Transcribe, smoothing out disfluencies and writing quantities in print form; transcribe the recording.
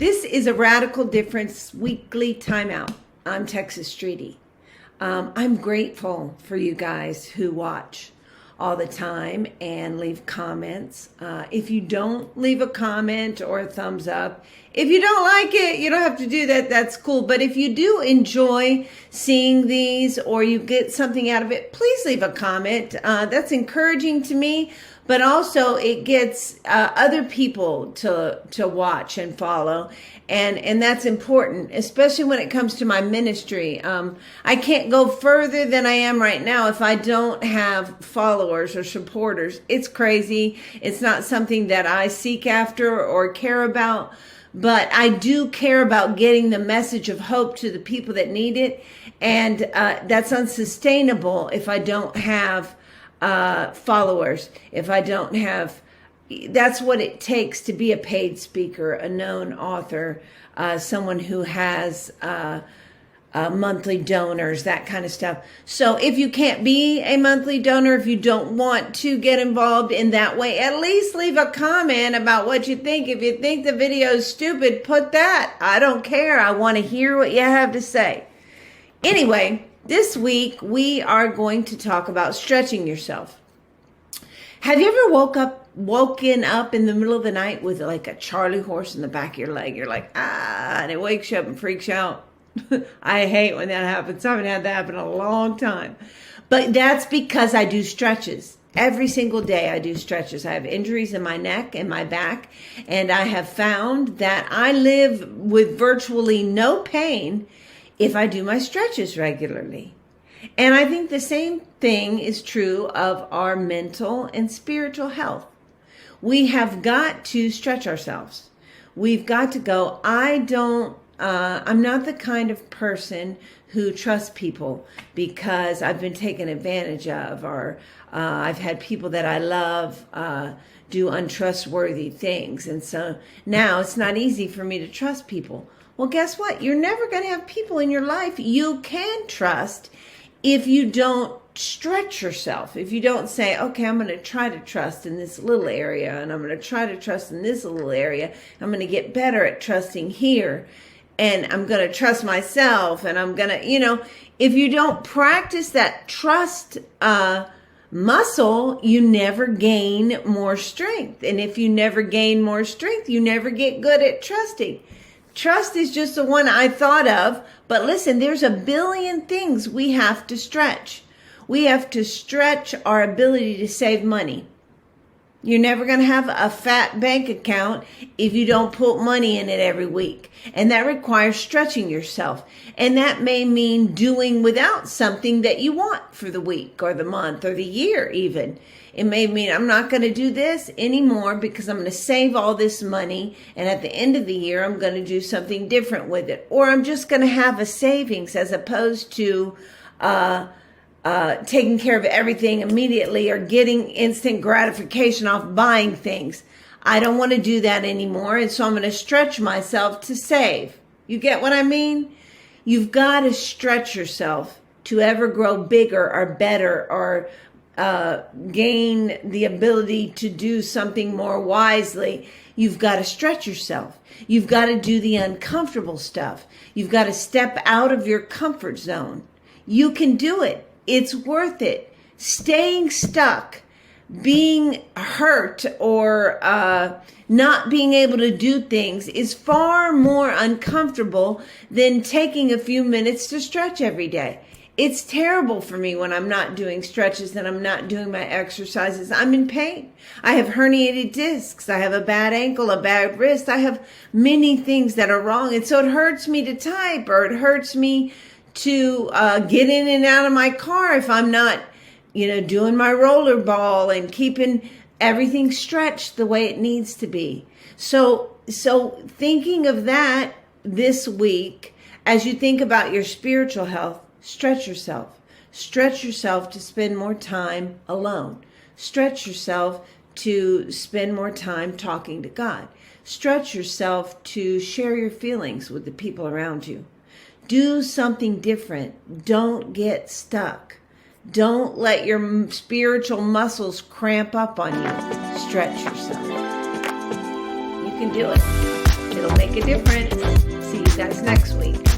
This is a Radical Difference weekly timeout. I'm Texas Streety. I'm grateful for you guys who watch all the time and leave comments. If you don't leave a comment or a thumbs up, if you don't like it, you don't have to do that. That's cool. But if you do enjoy seeing these or you get something out of it, please leave a comment. That's encouraging to me. But also it gets other people to watch and follow. And that's important, especially when it comes to my ministry. I can't go further than I am right now if I don't have followers or supporters. It's crazy. It's not something that I seek after or care about. But I do care about getting the message of hope to the people that need it. And that's unsustainable if I don't have followers, if I don't have, that's what it takes to be a paid speaker, a known author, someone who has monthly donors, that kind of stuff. So if you can't be a monthly donor, if you don't want to get involved in that way, at least leave a comment about what you think. If you think the video is stupid, put that. I don't care. I want to hear what you have to say. Anyway, this week, we are going to talk about stretching yourself. Have you ever woken up in the middle of the night with like a Charlie horse in the back of your leg? You're like, and it wakes you up and freaks you out. I hate when that happens. I haven't had that happen in a long time. But that's because I do stretches. Every single day I do stretches. I have injuries in my neck and my back. And I have found that I live with virtually no pain if I do my stretches regularly. And I think the same thing is true of our mental and spiritual health. We have got to stretch ourselves. We've got to go, I'm not the kind of person who trusts people because I've been taken advantage of, or I've had people that I love do untrustworthy things. And so now it's not easy for me to trust people. Well, guess what? You're never going to have people in your life you can trust if you don't stretch yourself. If you don't say, okay, I'm going to try to trust in this little area, and I'm going to try to trust in this little area. I'm going to get better at trusting here, and I'm going to trust myself, and I'm going to, if you don't practice that trust muscle, you never gain more strength. And if you never gain more strength, you never get good at trusting. Trust is just the one I thought of. But listen, there's a billion things we have to stretch. We have to stretch our ability to save money. You're never going to have a fat bank account if you don't put money in it every week. And that requires stretching yourself. And that may mean doing without something that you want for the week or the month or the year even. It may mean I'm not going to do this anymore because I'm going to save all this money. And at the end of the year, I'm going to do something different with it. Or I'm just going to have a savings as opposed to taking care of everything immediately or getting instant gratification off buying things. I don't want to do that anymore. And so I'm going to stretch myself to save. You get what I mean? You've got to stretch yourself to ever grow bigger or better or gain the ability to do something more wisely. You've got to stretch yourself. You've got to do the uncomfortable stuff. You've got to step out of your comfort zone. You can do it. It's worth it. Staying stuck, being hurt, or not being able to do things is far more uncomfortable than taking a few minutes to stretch every day. It's terrible for me when I'm not doing stretches and I'm not doing my exercises. I'm in pain. I have herniated discs. I have a bad ankle, a bad wrist. I have many things that are wrong. And so it hurts me to type, or it hurts me to get in and out of my car if I'm not, doing my roller ball and keeping everything stretched the way it needs to be. So thinking of that this week, as you think about your spiritual health, stretch yourself. Stretch yourself to spend more time alone. Stretch yourself to spend more time talking to God. Stretch yourself to share your feelings with the people around you. Do something different. Don't get stuck. Don't let your spiritual muscles cramp up on you. Stretch yourself. You can do it. It'll make a difference. See you guys next week.